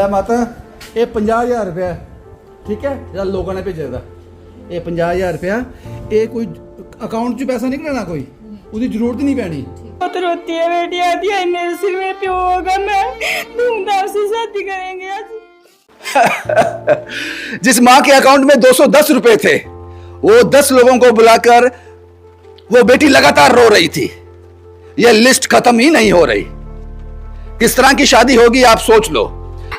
ਲੈ माता ये 50,000 रुपया ठीक है जो लोगों ने भेजे था। ये 50,000 रुपया ये कोई अकाउंट च पैसा निकलना कोई उसकी जरूरत नहीं पैनी। बहुत रोती है बेटी आती है मेरे सिर में प्यो होगा मैं धूमधाम से शादी करेंगे आज। जिस माँ के अकाउंट में 210 रुपए थे वो 10 लोगों को बुलाकर वो बेटी लगातार रो रही थी। यह लिस्ट खत्म ही नहीं हो रही। किस तरह की शादी होगी आप सोच लो।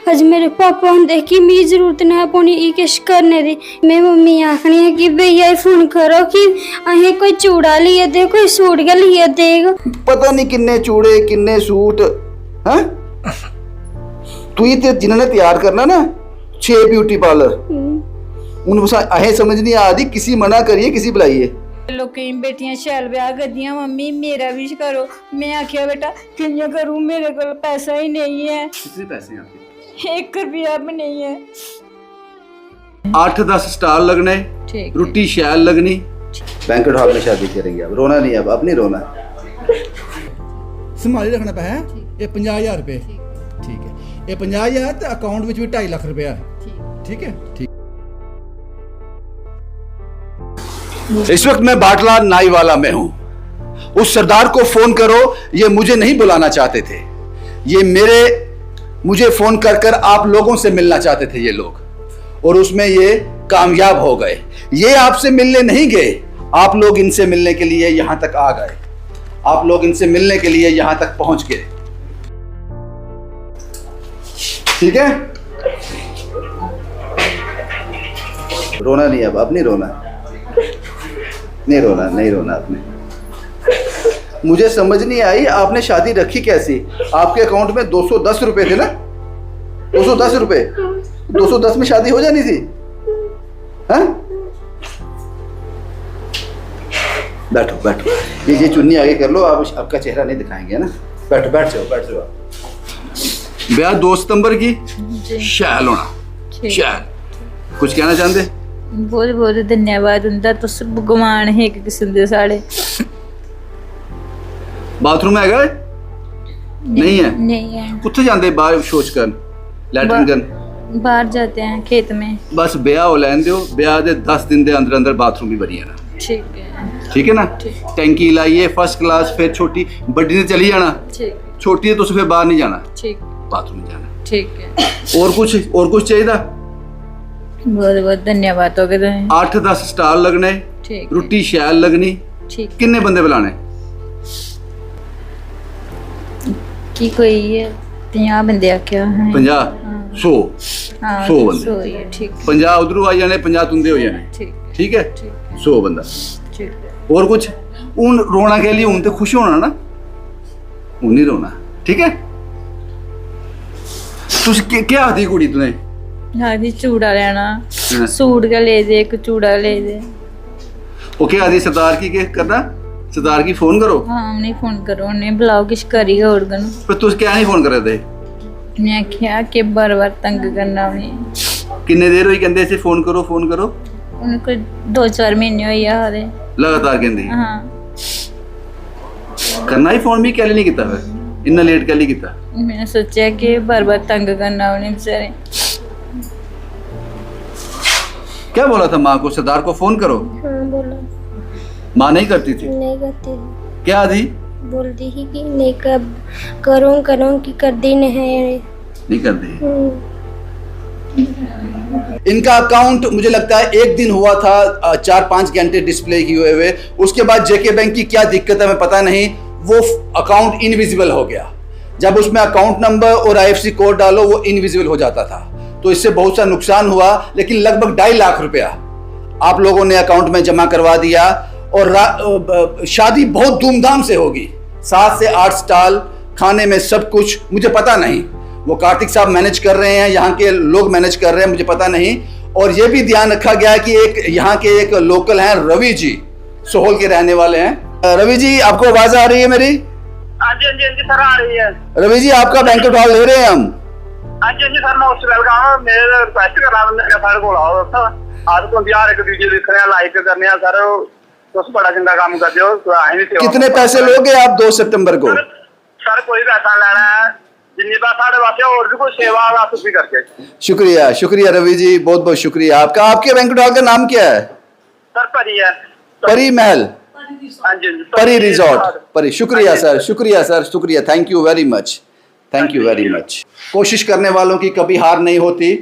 अज मेरे पापा होंदे कि मी जरूरत ना पौनी ई किश करने दी। मैं मम्मी आखनी है कि भैया फोन करो कि अहें कोई चूड़ा लिए दे कोई सूट के लिए देगा। पता नहीं किन्ने चूड़े किन्ने सूट हैं। तू ही ते जिन्होंने तैयार करना ना 6 ब्यूटी पार्लर उन अहें समझ नहीं आती किसी मना करिए किसी बुलाइए। लोकें बेटियां शैल ब्याह करदियां मम्मी मेरा भी करो। मैं आखिया बेटा कियां करूं मेरे को पैसा ही नहीं है। कितने पैसे हैं आपके? 1 रुपया भी नहीं है। 8-10 स्टाल लगने रोटी शैल लगनी। बैंकेट हॉल में शादी करेंगे अब रोना नहीं अब नहीं रोना। संभाली रखना पे है ये 50,000 रुपये ठीक है। ये 50,000 तो अकाउंट में भी 2.5 लाख रुपया ठीक है ठीक। इस वक्त मैं बाटला नाईवाला में हूं। उस सरदार को फोन करो ये मुझे नहीं बुलाना चाहते थे। ये मुझे फोन कर आप लोगों से मिलना चाहते थे ये लोग और उसमें ये कामयाब हो गए। ये आपसे मिलने नहीं गए आप लोग इनसे मिलने के लिए यहां तक आ गए। आप लोग इनसे मिलने के लिए यहां तक पहुंच गए ठीक है। रोना नहीं अब नहीं रोना नहीं रोना आपने। मुझे समझ नहीं आई आपने शादी रखी कैसी। आपके अकाउंट में 210 रुपए थे ना 210 रुपए 210 में शादी हो जानी थी हाँ? बैठो बैठो ये चुन्नी आगे कर लो। आप आपका चेहरा नहीं दिखाएंगे ना। बैठ जाओ। ब्याह 2 सितंबर की शैल होना शैल। कुछ कहना चाहते? बहुत बहुत धन्यवाद उनका तुस भगवान है एक किस्म दे साढ़े। बाथरूम है नहीं है कुत्थे जाते बाहर शौच कर लैट्रिन कर बाहर जाते हैं खेत में। बस ब्याह हो लैन दो। ब्याह दे 10 दिन दे अंदर बाथरूम भी बनी जाना ठीक है ना। टैंकी लाइए फर्स्ट क्लास। फिर छोटी बड़ी ने चली जाना छोटी है तो फिर बाहर नहीं जाना बाथरूम में जाना ठीक है। और कुछ चाहिए? बहुत बहुत धन्यवाद हो गए। 8-10 स्टाल लगने रोटी शैल लगनी। किन्ने बंदे बुलाने? कि कोई 50 बंदे आख्या 50 100 बंदे 50 उधरों आ जाने 50 तुंदे हो जाने ठीक है 100 बंदा। और कुछ उन रोना के लिए उन तो खुश होना ना उन नहीं रोना ठीक है। तुझे क्या आती कुड़ी तुने? आदि चूड़ा लेना सूट का ले दे एक चूड़ा ले दे। ओके आदि सरदार की के करना सरदार की फोन करो। हाँ नहीं फोन करो उन्हें बुलाओ किश करेगा और गन। पर तू क्या नहीं फोन कर रहे थे? मैं क्या के बार तंग करना उन्हें। किन्ने देर हुई कहंदे से फोन करो उनको 2-4 महीने हुई हारे लगातार कहंदी। हाँ करना ही फोन भी क्या नहीं किया फिर इतना लेट क्या नहीं किया? मैंने सोचा कि बार तंग करना उन्हें बेचारे। क्या बोला था माँ को सरदार को फोन करो? हाँ बोला। माँ नहीं करती थी? नहीं करती थी। क्या थी? बोलती ही कि नहीं करूँ कि कर दी नहीं कर दी। इनका अकाउंट मुझे लगता है 1 दिन हुआ था 4-5 घंटे डिस्प्ले किए हुए। उसके बाद जेके बैंक की क्या दिक्कत है मैं पता नहीं वो अकाउंट इनविजिबल हो गया। जब उसमें अकाउंट नंबर और IFSC कोड डालो वो इनविजिबल हो जाता था तो इससे बहुत सा नुकसान हुआ। लेकिन लगभग 2.5 लाख रुपया आप लोगों ने अकाउंट में जमा करवा दिया और शादी बहुत धूमधाम से होगी। 7 से 8 स्टॉल खाने में सब कुछ मुझे पता नहीं वो कार्तिक साहब मैनेज कर रहे हैं यहाँ के लोग मैनेज कर रहे हैं मुझे पता नहीं। और ये भी ध्यान रखा गया कि एक यहाँ के एक लोकल हैं रवि जी सोहल के रहने वाले हैं। रवि जी आपको आवाज आ रही है मेरी? हाँ जी सर आ रही है। रवि जी आपका बैंकेट हॉल ले रहे हैं हम। हाँ जी सर मैं उस वेलकम मेरे रिक्वेस्ट करना सारे को आओ आज तो यार एक वीडियो देखने लाइक करने सर तुम बड़ा चंगा काम करते हो। कितने पैसे लोगे आप 2 सितंबर को? सर कोई पैसा लेना है जिन्नी बात साढ़े वास्ते और भी कोई सेवा आप भी करके। शुक्रिया, शुक्रिया रवि जी, बहुत बहुत शुक्रिया आपका। आपके बैंक्वेट हॉल का नाम क्या है? सर परी है। परी महल, हाँ जी, परी रिजॉर्ट, परी। शुक्रिया सर, शुक्रिया सर, शुक्रिया, thank you very much, thank you very much. कोशिश करने वालों की कभी हार नहीं होती।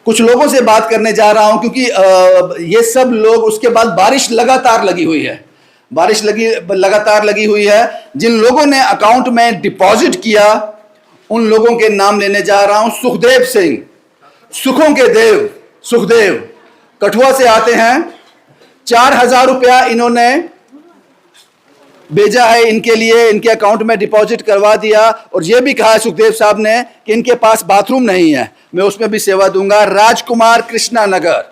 कुछ लोगों से बात करने जा रहा हूं क्योंकि ये सब लोग, उसके बाद बारिश लगातार लगी हुई है, बारिश लगातार लगी हुई है। जिन लोगों ने अकाउंट में डिपॉजिट किया उन लोगों के नाम लेने जा रहा हूं। सुखदेव सिंह, सुखों के देव सुखदेव, कठुआ से आते हैं। 4,000 रुपया इन्होंने भेजा है इनके लिए, इनके अकाउंट में डिपॉजिट करवा दिया। और यह भी कहा सुखदेव साहब ने कि इनके पास बाथरूम नहीं है, मैं उसमें भी सेवा दूंगा। राजकुमार, कृष्णा नगर।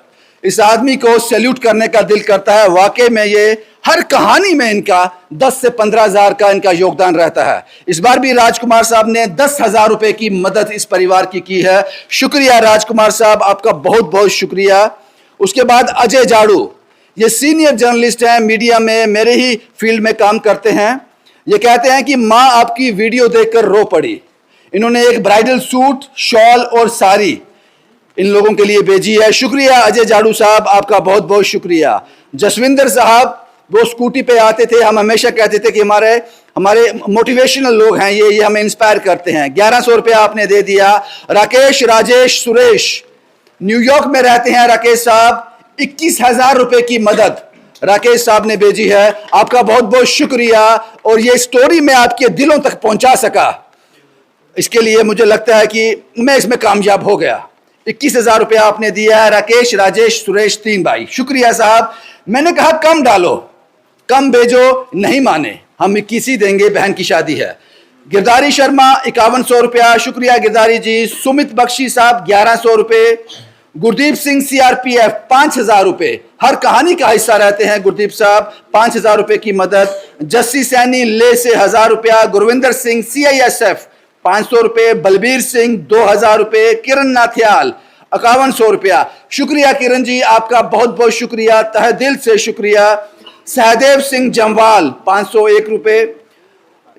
इस आदमी को सैल्यूट करने का दिल करता है। वाकई में ये हर कहानी में इनका 10 से 15,000 का इनका योगदान रहता है। इस बार भी राजकुमार साहब ने 10,000 रुपए की मदद इस परिवार की है। शुक्रिया राजकुमार साहब, आपका बहुत बहुत शुक्रिया। उसके बाद अजय जाड़ू, ये सीनियर जर्नलिस्ट हैं, मीडिया में मेरे ही फील्ड में काम करते हैं। ये कहते हैं कि माँ आपकी वीडियो देखकर रो पड़ी। इन्होंने एक ब्राइडल सूट, शॉल और साड़ी इन लोगों के लिए भेजी है। शुक्रिया अजय जाड़ू साहब, आपका बहुत बहुत शुक्रिया। जसविंदर साहब, वो स्कूटी पे आते थे, हम हमेशा कहते थे कि हमारे मोटिवेशनल लोग हैं ये हमें इंस्पायर करते हैं। 1100 रुपया आपने दे दिया। राकेश, राजेश, सुरेश, न्यूयॉर्क में रहते हैं राकेश साहब, 21,000 रुपए की मदद राकेश साहब ने भेजी है। आपका बहुत बहुत शुक्रिया। और ये स्टोरी मैं आपके दिलों तक पहुंचा सका, इसके लिए मुझे लगता है कि मैं इसमें कामयाब हो गया। 21,000 रुपया आपने दिया है। राकेश, राजेश, सुरेश, 3 भाई, शुक्रिया साहब। मैंने कहा कम डालो, कम भेजो, नहीं माने, हम 21 ही देंगे, बहन की शादी है। गिरधारी शर्मा, 5100 रुपया, शुक्रिया गिरधारी जी। सुमित बख्शी साहब, 1100 रुपए। गुरदीप सिंह, CRPF, 5,000 रुपए, हर कहानी का हिस्सा रहते हैं गुरदीप साहब, 5,000 रुपए की मदद। जस्सी सैनी, ले से 1,000 रुपया। गुरविंदर सिंह, CISF, 500 रुपए। बलबीर सिंह, 2,000 रुपए। किरण नाथियाल, 5100 रुपया। शुक्रिया किरण जी, आपका बहुत बहुत शुक्रिया, तहे दिल से शुक्रिया। सहदेव सिंह जमवाल, 501 रुपए,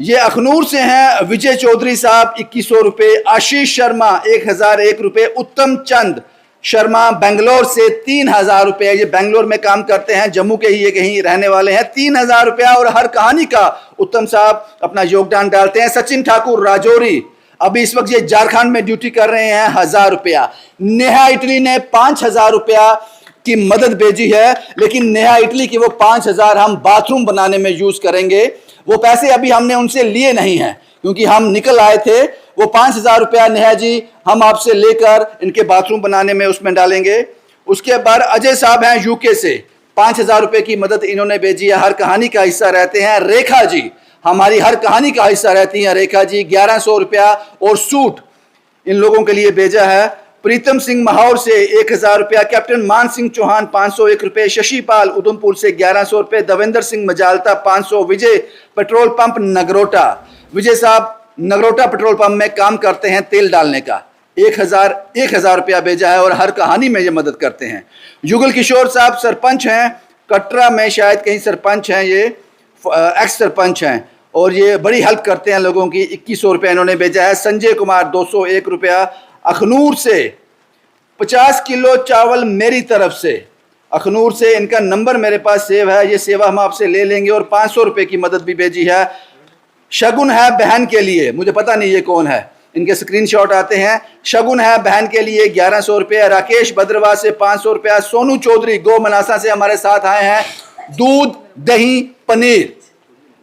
ये अखनूर से हैं। विजय चौधरी साहब, 2100 रुपए। आशीष शर्मा, 1,001 रुपए। उत्तम चंद शर्मा, बेंगलोर से, 3,000 रुपए, ये बेंगलोर में काम करते हैं, जम्मू के ही ये कहीं रहने वाले हैं। 3,000 रुपया। और हर कहानी का उत्तम साहब अपना योगदान डालते हैं। सचिन ठाकुर, राजौरी, अभी इस वक्त ये झारखंड में ड्यूटी कर रहे हैं, 1,000 रुपया। नेहा इटली ने 5,000 रुपया की मदद भेजी है, लेकिन नेहा इटली की वो 5,000 हम बाथरूम बनाने में यूज करेंगे। वो पैसे अभी हमने उनसे लिए नहीं हैं क्योंकि हम निकल आए थे। वो 5,000 रुपया नेहा जी हम आपसे लेकर इनके बाथरूम बनाने में उसमें डालेंगे। उसके बाद अजय साहब हैं यूके से, 5,000 रुपए की मदद इन्होंने भेजी है, हर कहानी का हिस्सा रहते हैं। रेखा जी, हमारी हर कहानी का हिस्सा रहती हैं रेखा जी, 1100 रुपया और सूट इन लोगों के लिए भेजा है। प्रीतम सिंह माहौर से 1,000 रुपया। कैप्टन मान सिंह चौहान, 501 रुपए। शशिपाल उधमपुर से 1100 रुपए। दविंदर सिंह मजालता, 500। विजय, पेट्रोल पंप नगरोटा, विजय साहब नगरोटा पेट्रोल पंप में काम करते हैं, तेल डालने का, 1,000 रुपया भेजा है और हर कहानी में ये मदद करते हैं। युगल किशोर साहब सरपंच हैं, कटरा में शायद कहीं सरपंच हैं, ये एक्स सरपंच हैं और ये बड़ी हेल्प करते हैं लोगों की, 2100 रुपया इन्होंने भेजा है। संजय कुमार, 201 रुपया। अखनूर से 50 किलो चावल मेरी तरफ से, अखनूर से, इनका नंबर मेरे पास सेव है, ये सेवा हम आपसे ले लेंगे। और 500 रुपए की मदद भी भेजी है। शगुन है बहन के लिए, मुझे पता नहीं ये कौन है, इनके स्क्रीनशॉट आते हैं। शगुन है बहन के लिए, 1100 रुपया। राकेश भद्रवा से 500 रुपया। सोनू चौधरी गो मनासा से हमारे साथ आए हैं, दूध, दही, पनीर।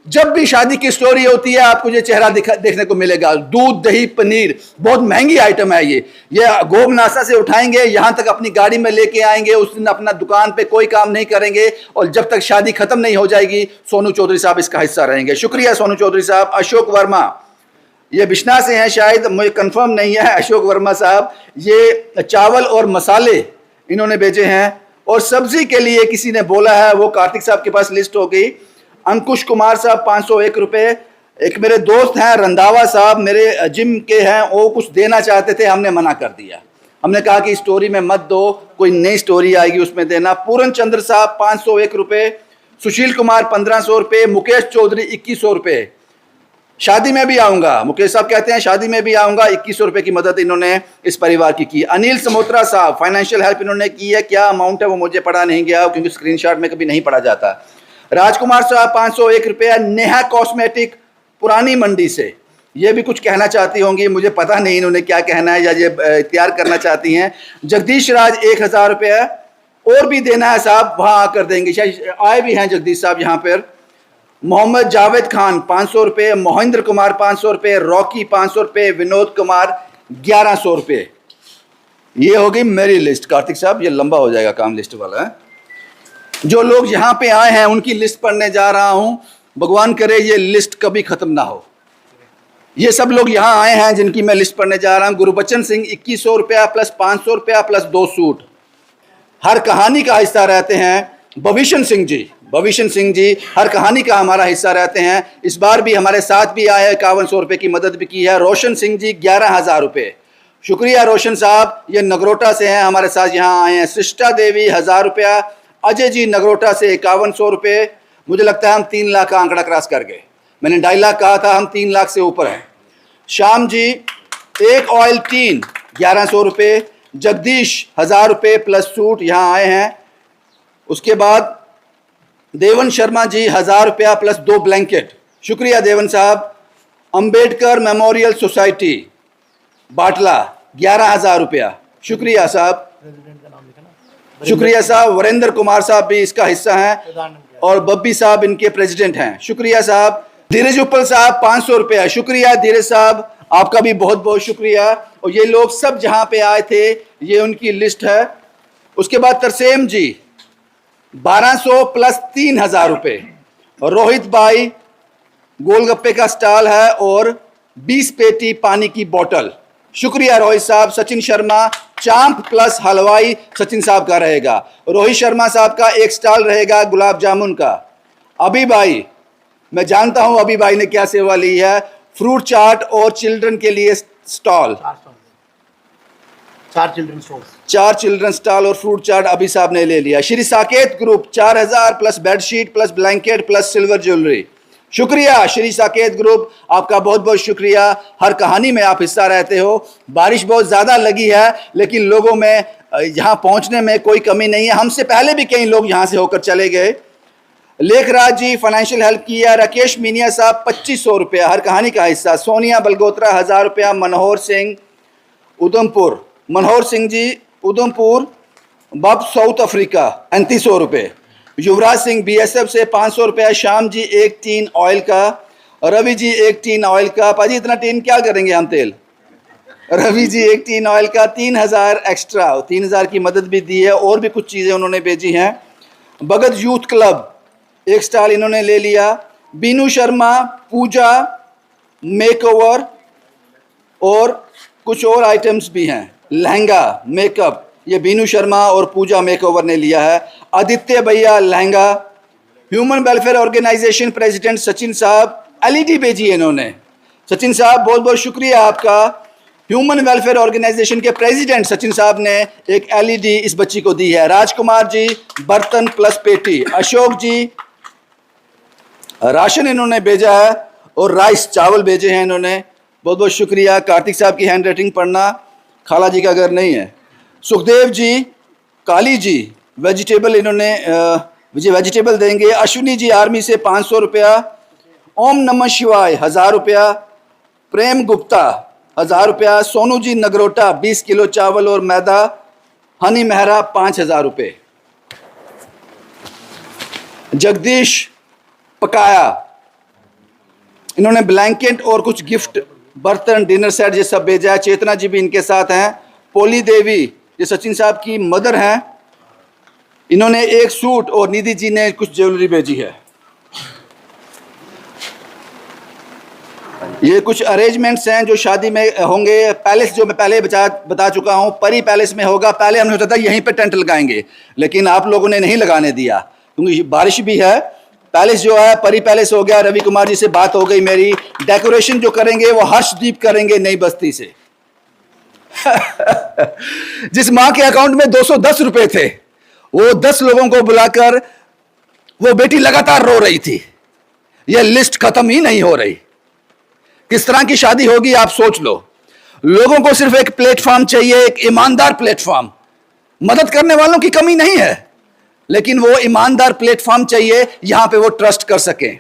जब भी शादी की स्टोरी होती है आपको ये चेहरा देखने को मिलेगा, दूध, दही, पनीर, बहुत महंगी आइटम है ये गो मनासा से उठाएंगे, यहाँ तक अपनी गाड़ी में लेके आएंगे, उस दिन अपना दुकान पे कोई काम नहीं करेंगे और जब तक शादी खत्म नहीं हो जाएगी सोनू चौधरी साहब इसका हिस्सा रहेंगे। शुक्रिया सोनू चौधरी साहब। अशोक वर्मा, ये बिश्ना से हैं शायद, मुझे कंफर्म नहीं है। अशोक वर्मा साहब, ये चावल और मसाले इन्होंने भेजे हैं। और सब्जी के लिए किसी ने बोला है, वो कार्तिक साहब के पास लिस्ट हो गई। अंकुश कुमार साहब, 501 रुपए। एक मेरे दोस्त हैं रंधावा साहब, मेरे जिम के हैं, वो कुछ देना चाहते थे, हमने मना कर दिया, हमने कहा कि स्टोरी में मत दो, कोई नई स्टोरी आएगी उसमें देना। पूरन चंद्र साहब, 501 रुपए। सुशील कुमार, 1500 रुपए। मुकेश चौधरी, 2100 रुपए। शादी में भी आऊंगा, मुकेश साहब कहते हैं शादी में भी आऊंगा। 2100 रुपए की मदद इन्होंने इस परिवार की। अनिल समोत्रा साहब फाइनेंशियल हेल्प इन्होंने की है, क्या अमाउंट है वो मुझे पढ़ा नहीं गया क्योंकि स्क्रीनशॉट में कभी नहीं पढ़ा जाता। राजकुमार साहब 501 रुपया। नेहा कॉस्मेटिक पुरानी मंडी से, ये भी कुछ कहना चाहती होंगी, मुझे पता नहीं इन्होंने क्या कहना है या ये तैयार करना चाहती हैं। जगदीश राज 1000 रुपया। और भी देना है साहब, वहां आकर देंगे, शायद आए भी हैं जगदीश साहब यहाँ पर। मोहम्मद जावेद खान 500 रुपये। महेंद्र कुमार 500 रुपये। रॉकी 500 रुपये। विनोद कुमार 1100 रुपये। ये होगी मेरी लिस्ट। कार्तिक साहब ये लंबा हो जाएगा काम, लिस्ट वाला है। जो लोग यहाँ पे आए हैं उनकी लिस्ट पढ़ने जा रहा हूं, भगवान करे ये लिस्ट कभी खत्म ना हो। ये सब लोग यहाँ आए हैं जिनकी मैं लिस्ट पढ़ने जा रहा हूं। गुरबचन सिंह 2100 रुपया प्लस 500 रुपया प्लस 2 सूट। हर कहानी का हिस्सा रहते हैं भविष्य सिंह जी। भविष्य सिंह जी हर कहानी का हमारा हिस्सा रहते हैं। इस बार भी हमारे साथ भी आए हैं, 5100 रुपये की मदद भी की है। रोशन सिंह जी 11000 रुपये। शुक्रिया रोशन साहब, ये नगरोटा से हैं, हमारे साथ यहाँ आए हैं। सृष्टा देवी 1000 रुपया। अजय जी नगरोटा से 5100 रुपये। मुझे लगता है हम 3 लाख का आंकड़ा क्रॉस कर गए। मैंने 2.5 लाख कहा था, हम 3 लाख से ऊपर हैं। श्याम जी एक ऑयल टीन 1100 रुपये। जगदीश 1000 रुपये प्लस सूट यहाँ आए हैं। उसके बाद देवन शर्मा जी 1000 रुपया प्लस 2 ब्लैंकेट। शुक्रिया देवन साहब। अंबेडकर मेमोरियल सोसाइटी बाटला 11000 रुपया। शुक्रिया साहब, शुक्रिया साहब। वरेंद्र कुमार साहब भी इसका हिस्सा हैं और बब्बी साहब इनके प्रेसिडेंट हैं। शुक्रिया साहब। धीरज उपल साहब 500 रुपया। शुक्रिया धीरज साहब, आपका भी बहुत बहुत शुक्रिया। और ये लोग सब जहां पे आए थे ये उनकी लिस्ट है। उसके बाद तरसेम जी 1200 प्लस 3000 रुपये। रोहित भाई गोलगप्पे का स्टॉल है और 20 पेटी पानी की बोतल। शुक्रिया रोहित साहब। सचिन शर्मा चांप प्लस हलवाई सचिन साहब का रहेगा। रोहित शर्मा साहब का एक स्टॉल रहेगा गुलाब जामुन का। अभी भाई, मैं जानता हूं अभी भाई ने क्या सेवा ली है, फ्रूट चाट और चिल्ड्रन के लिए स्टॉल। 4 चिल्ड्रन स्टॉल और फ्रूट चाट अभी साहब ने ले लिया। Shri Saket group 4000 plus bedsheet plus blanket plus silver jewellery. शुक्रिया श्री साकेत ग्रुप, आपका बहुत बहुत शुक्रिया। हर कहानी में आप हिस्सा रहते हो। बारिश बहुत ज़्यादा लगी है लेकिन लोगों में यहाँ पहुँचने में कोई कमी नहीं है। हमसे पहले भी कई लोग यहाँ से होकर चले गए। लेखराज जी फाइनेंशियल हेल्प किया। राकेश मीनिया साहब 2500 रुपया, हर कहानी का हिस्सा। सोनिया बलगोत्रा 1000 रुपया। मनोहर सिंह उधमपुर, मनोहर सिंह जी उधमपुर बब साउथ अफ्रीका 3500 रुपये। युवराज सिंह बीएसएफ से 500 रुपया। श्याम जी 1 टीन ऑयल का। रवि जी 1 टीन ऑयल का। पाजी इतना टीन क्या करेंगे हम तेल। रवि जी 1 टीन ऑयल का। 3000 एक्स्ट्रा, 3000 की मदद भी दी है और भी कुछ चीज़ें उन्होंने भेजी हैं। भगत यूथ क्लब 1 स्टॉल इन्होंने ले लिया। बीनू शर्मा पूजा मेकओवर और कुछ और आइटम्स भी हैं। लहंगा मेकअप, ये बीनू शर्मा और पूजा मेकओवर ने लिया है। आदित्य भैया lehenga. Human welfare organization president Sachin साहब एलईडी भेजी है इन्होंने। सचिन साहब बहुत बहुत शुक्रिया आपका। ह्यूमन वेलफेयर ऑर्गेनाइजेशन के प्रेसिडेंट सचिन साहब ने एक एलईडी इस बच्ची को दी है। राजकुमार जी बर्तन प्लस पेटी। अशोक जी राशन इन्होंने भेजा है और राइस चावल भेजे हैं इन्होंने, बहुत बहुत शुक्रिया। कार्तिक साहब की हैंड राइटिंग पढ़ना खाला जी का घर नहीं है। सुखदेव जी काली जी वेजिटेबल इन्होंने मुझे वेजिटेबल देंगे। अश्विनी जी आर्मी से 500 रुपया। ओम नमः शिवाय 1000 रुपया। प्रेम गुप्ता 1000 रुपया। सोनू जी नगरोटा 20 किलो चावल और मैदा। हनी मेहरा 5000 रुपये। जगदीश पकाया इन्होंने ब्लैंकेट और कुछ गिफ्ट बर्तन डिनर सेट ये सब भेजा है। चेतना जी भी इनके साथ हैं। पोली देवी ये सचिन साहब की मदर हैं, इन्होंने एक सूट और निधि जी ने कुछ ज्वेलरी भेजी है। ये कुछ अरेंजमेंट्स हैं जो शादी में होंगे। पैलेस जो मैं पहले बता चुका हूँ, परी पैलेस में होगा। पहले हमने सोचा था यहीं पे टेंट लगाएंगे लेकिन आप लोगों ने नहीं लगाने दिया क्योंकि बारिश भी है। पैलेस जो है परी पैलेस हो गया। रवि कुमार जी से बात हो गई मेरी। डेकोरेशन जो करेंगे वो हर्षदीप करेंगे नई बस्ती से। जिस माँ के अकाउंट में 210 रुपए थे वो 10 लोगों को बुलाकर वो बेटी लगातार रो रही थी। यह लिस्ट खत्म ही नहीं हो रही। किस तरह की शादी होगी आप सोच लो। लोगों को सिर्फ एक प्लेटफॉर्म चाहिए, एक ईमानदार प्लेटफॉर्म। मदद करने वालों की कमी नहीं है, लेकिन वो ईमानदार प्लेटफॉर्म चाहिए, यहां पे वो ट्रस्ट कर सके।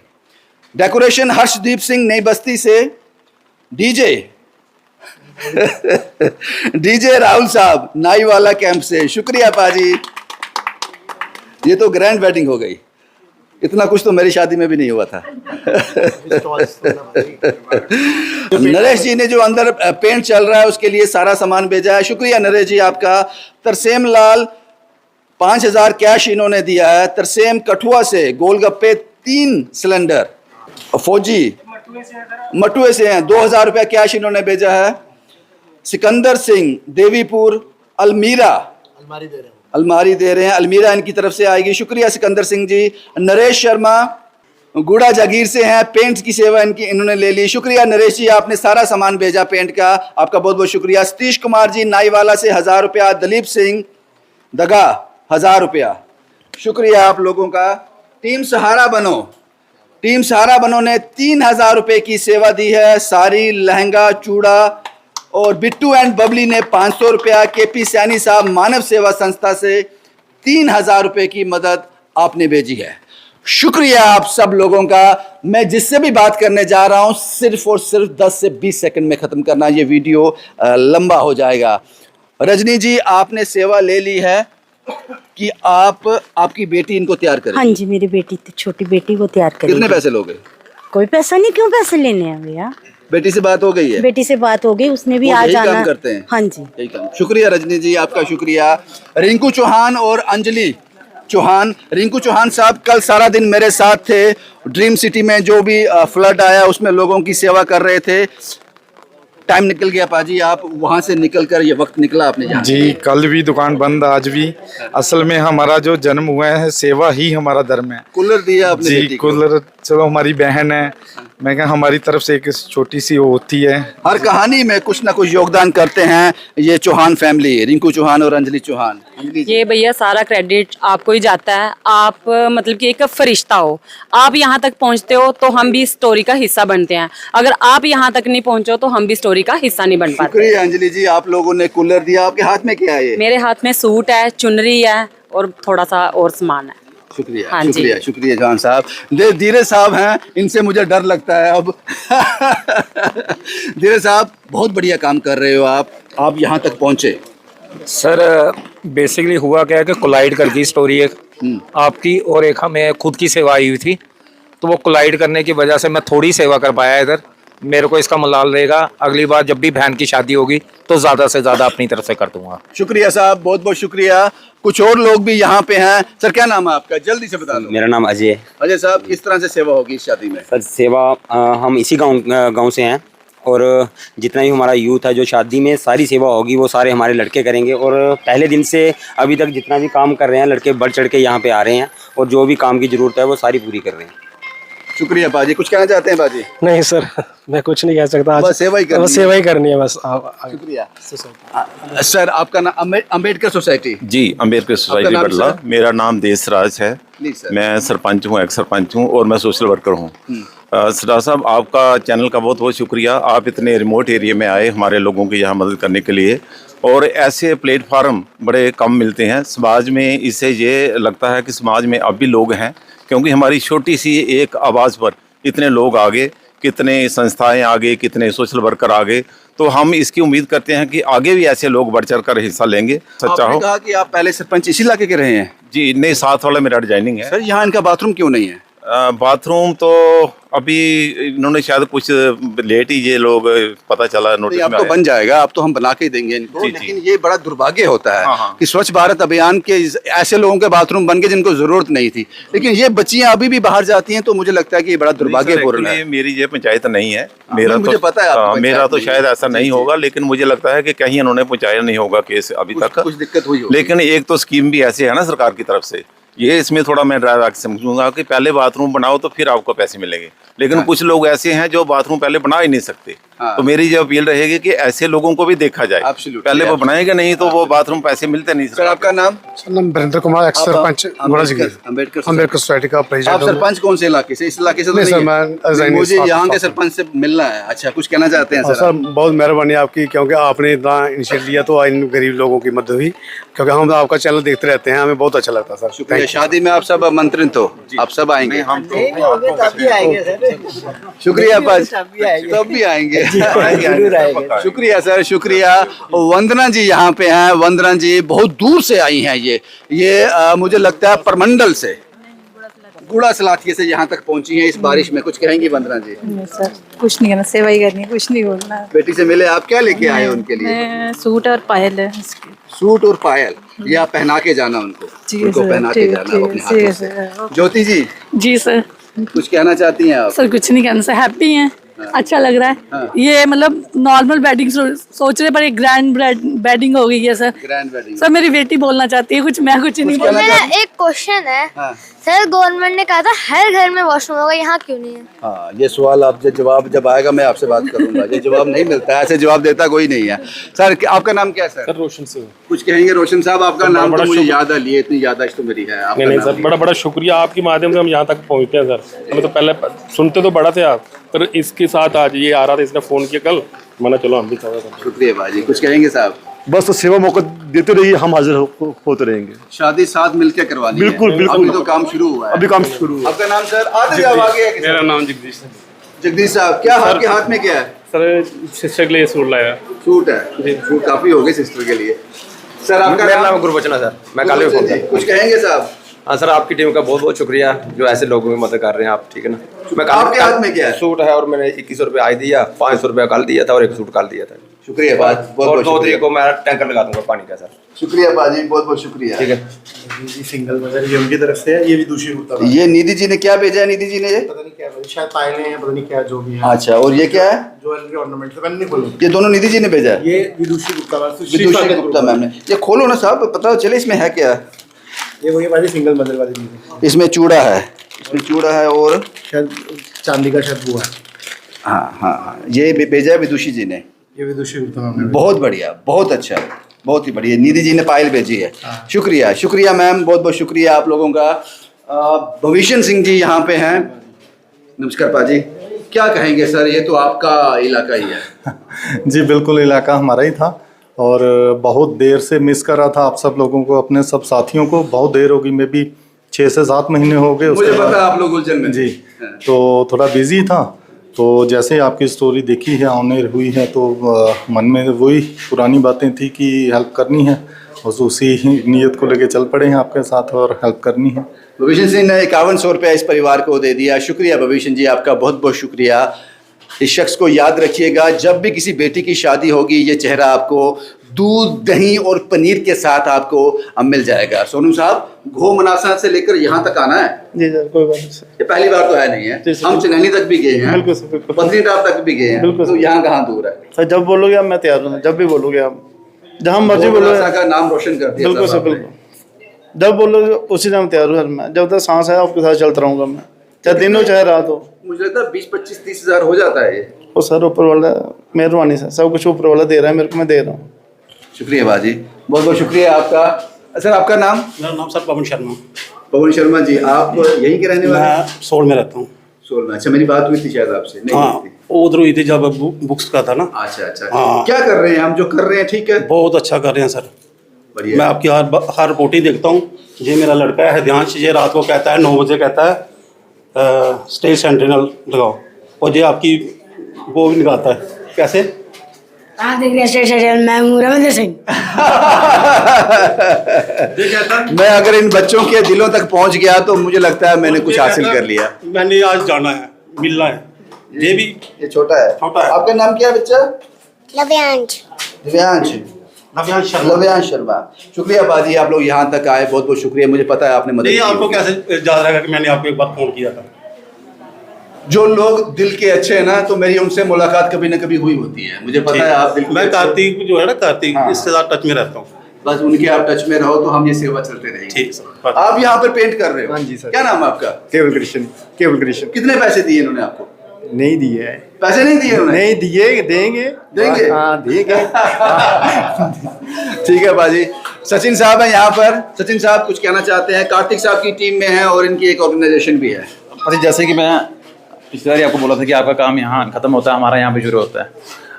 डेकोरेशन हर्षदीप सिंह नई बस्ती से, डीजे डीजे राहुल साहब नाई वाला कैंप से, शुक्रिया पाजी। ये तो ग्रैंड वेडिंग हो गई, इतना कुछ तो मेरी शादी में भी नहीं हुआ था। नरेश जी ने जो अंदर पेंट चल रहा है उसके लिए सारा सामान भेजा है, शुक्रिया नरेश जी आपका। तरसेम लाल 5000 कैश इन्होंने दिया है। तरसेम कठुआ से गोलगप्पे 3 सिलेंडर। फौजी मटुए से हैं, 2000 रुपया कैश इन्होंने भेजा है। सिकंदर सिंह देवीपुर अलमीरा अलमारी दे रहे हैं, अलमीरा इनकी तरफ से आएगी, शुक्रिया सिकंदर सिंह जी। नरेश शर्मा गुड़ा जागीर से हैं, पेंट की सेवा इनकी इन्होंने ले ली, शुक्रिया नरेश जी, आपने सारा सामान भेजा पेंट का, आपका बहुत बहुत शुक्रिया। सतीश कुमार जी नाईवाला से 1000 रुपया। दलीप सिंह दगा 1000 रुपया, शुक्रिया आप लोगों का। टीम सहारा बनो, टीम सहारा बनो ने 3000 रुपये की सेवा दी है, साड़ी लहंगा चूड़ा। और बिट्टू एंड बबली ने 500 रुपया। केपी सैनी साहब मानव सेवा संस्था से 3000 रुपये की मदद आपने भेजी है, शुक्रिया आप सब लोगों का। मैं जिससे भी बात करने जा रहा हूं सिर्फ और सिर्फ 10 से 20 सेकंड में खत्म करना, ये वीडियो लंबा हो जाएगा। रजनी जी आपने सेवा ले ली है कि आपकी बेटी इनको तैयार करेगी। हाँ जी, मेरी बेटी छोटी बेटी को तैयार करेगी। कितने पैसे लोगे? कोई पैसा नहीं, क्यों पैसे लेने हैं भैया। बेटी से बात हो गई है? बेटी से बात हो गई, उसने भी आ जाना। काम करते हैं। हाँ जी, यही काम। शुक्रिया रजनी जी आपका शुक्रिया। रिंकू चौहान और अंजलि चौहान। रिंकू चौहान साहब कल सारा दिन मेरे साथ थे, ड्रीम सिटी में जो भी फ्लड आया उसमें लोगों की सेवा कर रहे थे। टाइम निकल गया पाजी, आप वहां से निकलकर ये वक्त निकला आपने जाना। जी, कल भी दुकान बंद, आज भी। असल में हमारा जो जन्म हुआ है, सेवा ही हमारा धर्म है। कूलर दिया आपने जी, बेटी को। कूलर चलो हमारी बहन है, मैं कहा हमारी तरफ से एक छोटी सी वो होती है। हर कहानी में कुछ ना कुछ योगदान करते हैं ये चौहान फैमिली, रिंकू चौहान और अंजलि चौहान। ये भैया सारा क्रेडिट आपको ही जाता है। आप मतलब कि एक फरिश्ता हो, आप यहाँ तक पहुँचते हो तो हम भी स्टोरी का हिस्सा बनते हैं। अगर आप यहाँ तक नहीं पहुँचो तो हम भी स्टोरी का हिस्सा नहीं बन पाते। शुक्रिया अंजलि जी, आप लोगों ने कूलर दिया। आपके हाथ में क्या है ये? मेरे हाथ में सूट है, चुनरी है और थोड़ा सा और सामान है। शुक्रिया हाँ शुक्रिया शुक्रिया जवान साहब। धीरे साहब हैं, इनसे मुझे डर लगता है अब। धीरे साहब बहुत बढ़िया काम कर रहे हो आप यहाँ तक पहुँचे। सर बेसिकली हुआ क्या है कि कोलाइड कर गई स्टोरी एक आपकी और एक हमें खुद की सेवा आई हुई थी, तो वो कोलाइड करने की वजह से मैं थोड़ी सेवा कर पाया इधर। मेरे को इसका मलाल रहेगा, अगली बार जब भी बहन की शादी होगी तो ज़्यादा से ज़्यादा अपनी तरफ से कर दूंगा। शुक्रिया साहब, बहुत बहुत शुक्रिया। कुछ और लोग भी यहाँ पे हैं। सर क्या नाम है आपका, जल्दी से बता दो। मेरा नाम अजय है। अजय साहब किस तरह से सेवा होगी इस शादी में? सर सेवा हम इसी गांव से हैं और जितना भी हमारा यूथ है जो शादी में सारी सेवा होगी वो सारे हमारे लड़के करेंगे। और पहले दिन से अभी तक जितना भी काम कर रहे हैं लड़के बढ़ चढ़ के यहाँ पे आ रहे हैं और जो भी काम की ज़रूरत है वो सारी पूरी कर रहे हैं। शुक्रिया बाजी, कुछ कहना चाहते हैं बाजी? नहीं सर, मैं कुछ नहीं कह सकता। बस सेवा ही करनी है। बस सेवा ही करनी है बस। शुक्रिया। सर आपका नाम? अम्बेडकर सोसाइटी। जी, अम्बेडकर सोसाइटी बडला। मेरा नाम देसराज है, मैं सरपंच हूँ, एक्स सरपंच हूँ और मैं सोशल वर्कर हूँ। सरदार साहब आपका चैनल का बहुत बहुत शुक्रिया। आप इतने रिमोट एरिया में आए हमारे लोगों की यहाँ मदद करने के लिए, और ऐसे प्लेटफार्म बड़े कम मिलते हैं समाज में। इससे ये लगता है कि समाज में अब भी लोग हैं, क्योंकि हमारी छोटी सी एक आवाज़ पर इतने लोग आगे, कितने संस्थाएं आगे, कितने सोशल वर्कर आगे। तो हम इसकी उम्मीद करते हैं कि आगे भी ऐसे लोग बढ़ चढ़ कर हिस्सा लेंगे। सच्चा हो। कहा कि आप पहले सरपंच इसी इलाके के रहे हैं? जी नहीं, साथ वाला मेरा डिजाइनिंग है। सर यहाँ इनका बाथरूम क्यों नहीं है? बाथरूम तो अभी इन्होंने शायद कुछ लेट ही ये लोग पता चला नोटिस में। अब तो बन जाएगा, अब तो हम बना के देंगे इनको। लेकिन ये बड़ा दुर्भाग्य होता है कि स्वच्छ भारत अभियान के ऐसे लोगों के बाथरूम बन गए जिनको जरूरत नहीं थी, लेकिन ये बच्चियां अभी भी बाहर जाती हैं। तो मुझे लगता है कि ये बड़ा दुर्भाग्यपूर्ण है। मेरी ये पंचायत नहीं है, मेरा मुझे पता है मेरा तो शायद ऐसा नहीं होगा, लेकिन मुझे लगता है कि कहीं इन्होंने पहुंचाया नहीं होगा केस अभी तक। कुछ दिक्कत हुई। लेकिन एक तो स्कीम भी ऐसे है ना सरकार की तरफ से, ये इसमें थोड़ा मैं ड्राइवैक समझूंगा कि पहले बाथरूम बनाओ तो फिर आपको पैसे मिलेंगे। लेकिन कुछ लोग ऐसे हैं जो बाथरूम पहले बना ही नहीं सकते, हाँ। तो मेरी ये अपील रहेगी कि ऐसे लोगों को भी देखा जाए। Absolutely, पहले वो बनाएंगे नहीं तो वो बाथरूम पैसे मिलते नहीं। सर आपका नाम? नाम वीरेंद्र कुमार, एक्स सरपंच अम्बेडकर सोसाइटी का प्रेसिडेंट। आप सरपंच कौन से इलाके से? इस इलाके से तो नहीं सर, नहीं मैं है? अजैनी मुझे साफ- यहाँ के साफ- सरपंच से मिलना है। अच्छा, कुछ कहना चाहते हैं सर सर? बहुत मेहरबानी आपकी, क्योंकि आपने इतना इनिशिएटिव लिया तो इन गरीब लोगों की मदद हुई, क्योंकि हम आपका चैनल देखते रहते हैं, हमें बहुत अच्छा लगता है सर। शुक्रिया। शादी में आप सब आमंत्रित हो, आप सब आएंगे? हम शुक्रिया पाज, तब भी आएंगे। शुक्रिया सर, शुक्रिया। वंदना जी यहाँ पे हैं। वंदना जी बहुत दूर से आई हैं। ये मुझे लगता है परमंडल से, गुड़ा सलाथिया से यहाँ तक पहुँची हैं इस बारिश में। कुछ कहेंगी वंदना जी? सर कुछ नहीं करना, सेवा ही करनी, कुछ नहीं बोलना। बेटी से मिले, आप क्या लेके आए उनके लिए? मैं सूट और पायल है। सूट और पायल, ये आप पहना के जाना उनको, उनको पहना के जाना अपने हाथों से। ज्योति जी जी सर। कुछ कहना चाहती हैं आप? सर कुछ नहीं कहना सर, हैप्पी हैं, अच्छा लग रहा है। हाँ। ये मतलब नॉर्मल बेडिंग सोच रहे पर एक ग्रैंड बेडिंग हो गई है सर। Grand wedding. सर मेरी बेटी बोलना चाहती है कुछ, मैं कुछ नहीं बोलना। मेरा एक क्वेश्चन है सर, गवर्नमेंट ने कहा था हर घर में वॉशरूम होगा, यहाँ क्यों नहीं है? हाँ, ये सवाल आप जवाब जब आएगा मैं आपसे बात करूंगा। ये जवाब नहीं मिलता है, ऐसे जवाब देता कोई नहीं है। सर आपका नाम क्या है सर? रोशन से। कुछ कहेंगे रोशन साहब? आपका नाम तो मुझे याद है, लिए इतनी याददाश्त तो मेरी है। आपका नहीं नाम सर, बड़ा बड़ा शुक्रिया, आपके माध्यम से हम यहाँ तक पहुँचते हैं सर। हमें तो पहले सुनते तो बड़ा थे आप, पर इसके साथ आज ये आ रहा था, इसने फोन किया कल, मैंने चलो हम भी चाहे। शुक्रिया भाजी। कुछ कहेंगे साहब? बस तो सेवा मौका देते रहिए, हम हाजिर होते रहेंगे। शादी साथ मिलकर करवानी है। बिल्कुल, बिल्कुल। अभी तो काम शुरू हुआ है। अभी काम शुरू हुआ। आपका नाम सर? आते जाओ आगे। मेरा नाम जगदीश है। जगदीश साहब, क्या आपके हाथ में क्या है? सर सिस्टर के लिए सूट लाया। सूट है? सूट काफी हो गए सिस्टर के लिए। सर आपका मेरा नाम गुरबचन है सर, मैं काले कुछ कहेंगे साहब? हाँ सर, आपकी टीम का बहुत बहुत शुक्रिया जो ऐसे लोगों की मदद कर रहे हैं आप, ठीक है ना। मैं आपके हाथ में क्या है? सूट है और मैंने 2100 रुपये आज दिया, 500 रुपये कल दिया था और एक सूट कल दिया था। शुक्रिया बहुत और 2 बहुत तरीक को मैं टैंकर लगा दूंगा पानी का सर। शुक्रिया बाजी, बहुत बहुत शुक्रिया। ठीक है। सिंगल मदर ये उनकी तरफ से है, ये भी दूसरी होता है। ये निधि जी ने क्या भेजा है? निधि जी ने पता नहीं क्या, शायद पायलें हैं, पता नहीं क्या जो भी है। अच्छा, और ये क्या है? ज्वेलरी ऑर्नामेंट, मैंने नहीं खोला। ये दोनों निधि जी ने भेजा है? ये विदुषी गुप्ता, विदुषी गुप्ता मैम ने। ये खोलो ना साहब, पता चले इसमें है क्या। ये वही वाली सिंगल मदर वाली चीज़ है। इसमें चूड़ा है, इसमें चूड़ा है और शायद चांदी का शायद वो है। हाँ हाँ हाँ, ये भी भेजा है विदुषी जी ने। ये विदुषी गुप्ता मैम। बहुत बढ़िया, बहुत अच्छा, बहुत ही बढ़िया। निधि जी ने पायल भेजी है। शुक्रिया, शुक्रिया मैम, बहुत बहुत शुक्रिया आप लोगों का। भविष्य सिंह जी यहाँ पे हैं। नमस्कार पाजी, क्या कहेंगे सर? ये तो आपका इलाका ही है। जी बिल्कुल, इलाका हमारा ही था और बहुत देर से मिस कर रहा था आप सब लोगों को, अपने सब साथियों को। बहुत देर होगी, मे भी 6 से 7 महीने हो गए। मुझे पता है आप लोग उलझन में जी, तो थोड़ा बिजी था। तो जैसे आपकी स्टोरी देखी है, ऑनर हुई है, तो मन में वही पुरानी बातें थी कि हेल्प करनी है, और उसी ही नीयत को लेके चल पड़े हैं आपके साथ और हेल्प करनी है। भविष्य सिंह ने 5100 रुपया इस परिवार को दे दिया। शुक्रिया भविष्य जी, आपका बहुत बहुत शुक्रिया। इस शख्स को याद रखिएगा, जब भी किसी बेटी की शादी होगी ये चेहरा आपको दूध, दही और पनीर के साथ आपको मिल जाएगा। सोनू साहब, घो मनासा से लेकर यहाँ तक आना है? जी सर, कोई बात नहीं। ये पहली बार तो है नहीं है, हम चनैनी तक भी गए हैं, बिल्कुल सर, बिल्कुल। पत्नीटॉप तक भी गए हैं, तो यहाँ कहाँ दूर है सर? जब बोलोगे आप, मैं तैयार हूँ। जब भी बोलोगे आप, जहाँ मर्जी घो बोलोगे। मनासा का नाम रोशन कर दिया। बिल्कुल सर, बिल्कुल। जब बोलोगे उसी टाइम तैयार हूँ सर मैं। जब तक सांस है आपके साथ चलता रहूँगा मैं, चाहे दिन हो चाहे रात हो। मुझे लगता है 20, 25, 30 हज़ार हो जाता है ये। वो सर ऊपर वाला मेहरबानी सर, सब कुछ ऊपर वाला दे रहा है मेरे को, मैं दे रहा हूँ। शुक्रिया बाजी, बहुत बहुत शुक्रिया आपका। सर आपका नाम? मेरा नाम सर पवन शर्मा। पवन शर्मा जी, आप यहीं के रहने वाले? मैं सोल में रहता हूँ। सोल में? अच्छा, मेरी बात हुई थी शायद आपसे? नहीं हाँ, हुई थी। उधर हुई थी जब बुक्स का था ना। अच्छा अच्छा, हाँ। क्या कर रहे हैं हम? जो कर रहे हैं ठीक है, बहुत अच्छा कर रहे हैं सर। बढ़िया। मैं आपकी हर रिपोर्ट ही देखता हूँ। ये मेरा लड़का है ध्यांश, ये रात को कहता है 9 बजे कहता है स्टेज सेंटिनल लगाओ, और ये आपकी वो भी लगाता है। कैसे? मैं अगर इन बच्चों के दिलों तक पहुंच गया तो मुझे लगता है मैंने कुछ हासिल कर लिया। मैंने आज जाना है, मिलना है। ये भी ये छोटा है। छोटा है। आपका नाम क्या है बच्चा? लव्यांश। दिव्यांश। लव्यांश शर्मा। शुक्रिया बाजी, आप लोग यहाँ तक आए, बहुत बहुत शुक्रिया। मुझे पता है आपने मदद नहीं, की आपको होगी। कैसे याद रहेगा कि मैंने आपको एक बार फोन किया था? जो लोग दिल के अच्छे हैं ना, तो मेरी उनसे मुलाकात कभी ना कभी हुई होती है। मुझे पता है आप बिल्कुल। मैं कार्तिक जो है ना, कार्तिक, हाँ। इससे ज्यादा टच में रहता हूँ। बस उनके आप टच में रहो तो हम ये सेवा चलते रहेंगे। ठीक सर। आप यहाँ पर पेंट कर रहे हो? हाँ जी सर। क्या नाम है आपका? केवल कृष्ण। केवल कृष्ण। कितने पैसे दिए इन्होंने आपको? नहीं दिए है। पैसे नहीं दिए उन्होंने? नहीं दिए, देंगे देंगे? हाँ देंगे। ठीक है बाजी। सचिन साहब हैं यहाँ पर। सचिन साहब कुछ कहना चाहते हैं? कार्तिक साहब की टीम में है और इनकी एक ऑर्गेनाइजेशन भी है। अरे जैसे कि मैं पिछली बार आपको बोला था कि आपका काम यहाँ खत्म होता है, हमारा यहाँ पे शुरू होता है।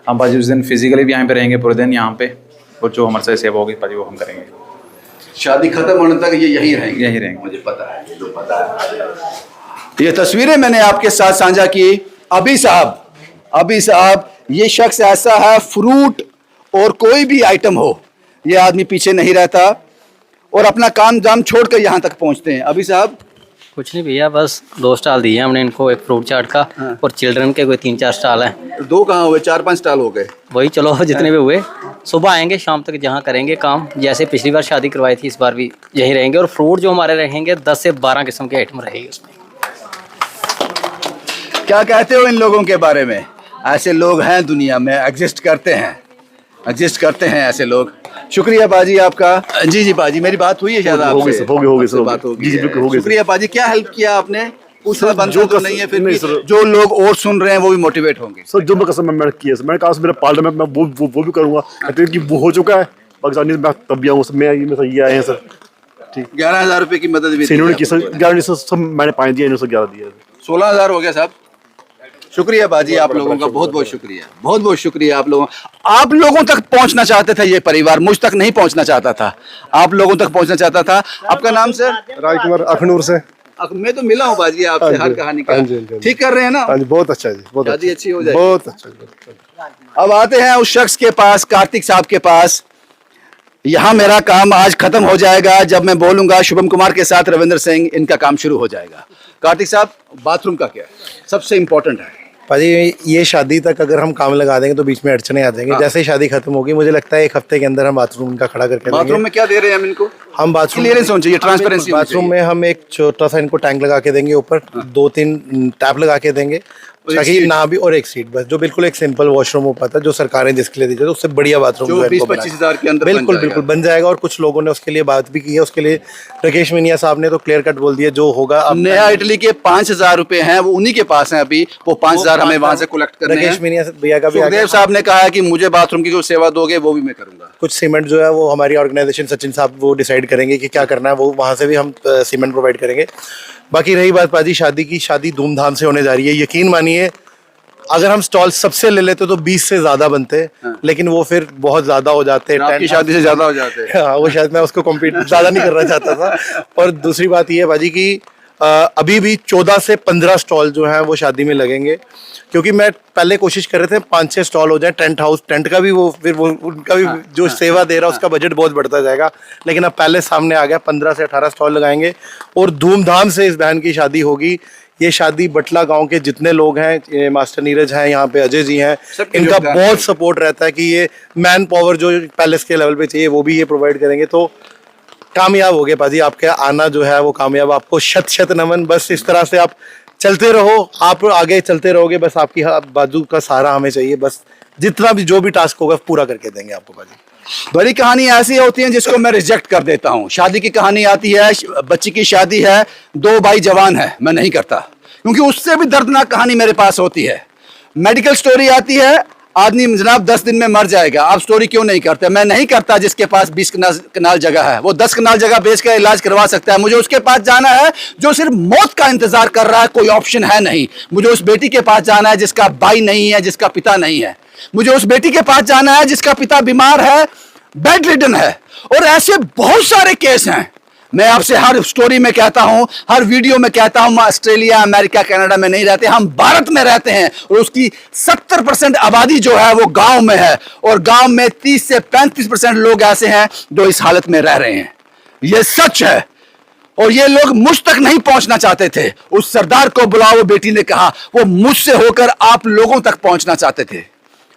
हम पाजी उस दिन फिजिकली भी यहाँ पे रहेंगे पूरे दिन यहाँ पे, और जो हमारे से सेवा होगी पाजी वो हम करेंगे। शादी खत्म होने तक ये यहीं रहेंगे? यहीं रहेंगे। मुझे पता है, जो पता है। ये तस्वीरें मैंने आपके साथ साझा की। अभी साहब ये शख्स ऐसा है, फ्रूट और कोई भी आइटम हो, ये आदमी पीछे नहीं रहता और अपना काम जाम छोड़कर यहाँ तक पहुँचते हैं। अभी साहब कुछ नहीं भैया, बस 2 स्टॉल दिए हमने इनको, एक फ्रूट चाट का और चिल्ड्रन के कोई 3-4 स्टॉल हैं। 2 कहाँ हुए? 4-5 स्टॉल हो गए। वही चलो जितने भी हुए। सुबह आएंगे, शाम तक जहाँ करेंगे काम, जैसे पिछली बार शादी करवाई थी इस बार भी यहीं रहेंगे। और फ्रूट जो हमारे रहेंगे 10 से 12 किस्म के आइटम रहेंगे उसमें। क्या कहते हो इन लोगों के बारे में? ऐसे लोग हैं दुनिया में, एग्जिस्ट करते हैं ऐसे लोग। शुक्रिया बाजी आपका। जी बाजी, मेरी बात हुई है शायद आपसे? होगी बात होगी। जी बिल्कुल होगी। शुक्रिया बाजी। क्या हेल्प किया आपने? पूछना बनता तो नहीं है, फिर भी जो लोग और सुन रहे हैं वो भी मोटिवेट होंगे। सर जो मैं कसम मैंने किया, मैंने कहा मेरा पार्लर में वो भी करूँगा, कि वो हो चुका है पाकिस्तानी, मैं तब भी आऊँ। मैं ये आए हैं सर। ठीक, 11,000 रुपए की मदद भी इन्होंने की सर। 11 सब मैंने 5 दिया, इन्होंने 11 दिया। 16,000 हो गया साहब। शुक्रिया बाजी, आप लोगों का बहुत बहुत शुक्रिया, बहुत बहुत शुक्रिया। आप लोगों तक पहुंचना चाहते थे ये परिवार, मुझ तक नहीं पहुंचना चाहता था, आप लोगों तक पहुंचना चाहता था। आपका नाम सर? राजकुमार अखनूर से। मैं तो मिला हूँ बाजी आपसे हर कहानी का। ठीक कर रहे हैं ना? बहुत अच्छा जी, बहुत शादी अच्छी हो जाएगी। बहुत अच्छा। अब आते हैं उस शख्स के पास, कार्तिक साहब के पास। यहाँ मेरा काम आज खत्म हो जाएगा जब मैं बोलूंगा शुभम कुमार के साथ रविंद्र सिंह, इनका काम शुरू हो जाएगा। कार्तिक साहब, बाथरूम का क्या सबसे इंपॉर्टेंट है? भाजी ये शादी तक अगर हम काम लगा देंगे तो बीच में अड़चने आ जाएंगे। जैसे ही शादी खत्म होगी, मुझे लगता है 1 हफ्ते के अंदर हम बाथरूम इनका खड़ा करके देंगे। बाथरूम में क्या दे रहे हैं हम इनको? हम बाथरूम क्लियरेंस होनी चाहिए, ट्रांसपेरेंसी। बाथरूम में हम एक छोटा सा इनको टैंक लगा के देंगे, ऊपर 2-3 टैप लगा के देंगे ताकि ना भी, और एक सीट बस, जो बिल्कुल एक सिंपल वॉशरूम हो पाता है जो सरकारें जिसके लिए दी जाती है, उससे बढ़िया बाथरूम जो 20-25 हज़ार के अंदर बिल्कुल बन जाएगा। और कुछ लोगों ने उसके लिए बात भी की है, उसके लिए राकेश मिनिया साहब ने तो क्लियर कट बोल दिया जो होगा। अब नया इटली के 5,000 रुपए हैं, वो उन्हीं के पास हैं अभी, वो 5,000 हमें वहां से कलेक्ट करने हैं। राकेश मिनिया भैया का भी सुखदेव साहब ने कहा है कि मुझे बाथरूम की जो सेवा दोगे वो भी मैं करूंगा। कुछ सीमेंट जो है वो हमारी ऑर्गेनाइजेशन सचिन साहब वो डिसाइड करेंगे कि क्या करना है, वो वहाँ से भी हम सीमेंट प्रोवाइड करेंगे। बाकी रही बात पाजी शादी की, शादी धूमधाम से होने जा रही है। यकीन मानिए अगर हम स्टॉल सबसे ले लेते तो 20 से ज्यादा बनते, लेकिन वो फिर बहुत ज्यादा हो जाते हैं, आपकी शादी से ज्यादा हो जाते हैं। हाँ, वो शायद मैं उसको कम्पीट ज्यादा नहीं करना चाहता था। और दूसरी बात ये है बाजी की अभी भी 14 से 15 स्टॉल जो हैं वो शादी में लगेंगे, क्योंकि मैं पहले कोशिश कर रहे थे 5-6 स्टॉल हो जाए। टेंट हाउस, टेंट का भी वो फिर वो उनका भी जो सेवा दे रहा है उसका बजट बहुत बढ़ता जाएगा, लेकिन अब पहले सामने आ गया 15 से 18 स्टॉल लगाएंगे और धूमधाम से इस बहन की शादी होगी। ये शादी बटला गांव के जितने लोग हैं, मास्टर नीरज हैं, यहाँ पे अजय जी हैं, इनका बहुत सपोर्ट रहता है कि ये मैन पावर जो पैलेस के लेवल पे चाहिए वो भी ये प्रोवाइड करेंगे। तो कामयाब हो गए पाजी, आपके आना जो है वो कामयाब। आपको शत नमन। बस इस तरह से आप चलते रहो, आप आगे चलते रहोगे, बस आपकी बाजू का सहारा हमें चाहिए। बस जितना भी जो भी टास्क होगा पूरा करके देंगे आपको पाजी। बड़ी कहानी ऐसी होती है जिसको मैं रिजेक्ट कर देता हूँ। शादी की कहानी आती है, बच्ची की शादी है, 2 भाई जवान है, मैं नहीं करता, क्योंकि उससे भी दर्दनाक कहानी मेरे पास होती है। मेडिकल स्टोरी आती है, आदमी जनाब 10 दिन में मर जाएगा, आप स्टोरी क्यों नहीं करते? मैं नहीं करता। जिसके पास 20 कनाल जगह है वो 10 कनाल जगह बेच कर इलाज करवा सकता है। मुझे उसके पास जाना है जो सिर्फ मौत का इंतजार कर रहा है, कोई ऑप्शन है नहीं। मुझे उस बेटी के पास जाना है जिसका भाई नहीं है, जिसका पिता नहीं है। मुझे उस बेटी के पास जाना है जिसका पिता बीमार है, बेड रिडन है। और ऐसे बहुत सारे केस हैं। मैं आपसे हर स्टोरी में कहता हूं, हर वीडियो में कहता हूं, हम ऑस्ट्रेलिया, अमेरिका, कनाडा में नहीं रहते, हम भारत में रहते हैं। और उसकी 70% आबादी जो है वो गांव में है, और गांव में 30 से 35% लोग ऐसे हैं जो इस हालत में रह रहे हैं। ये सच है। और ये लोग मुझ तक नहीं पहुंचना चाहते थे। उस सरदार को बुलाओ, बेटी ने कहा, वो मुझसे होकर आप लोगों तक पहुंचना चाहते थे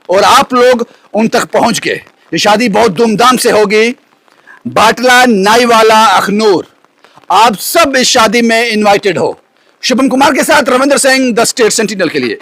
और आप लोग उन तक पहुंच गए। ये शादी बहुत धूमधाम से होगी। बाटला, नाईवाला, अखनूर, आप सब इस शादी में इनवाइटेड हो। शुभम कुमार के साथ Ravindra Singh, the state sentinel के लिए।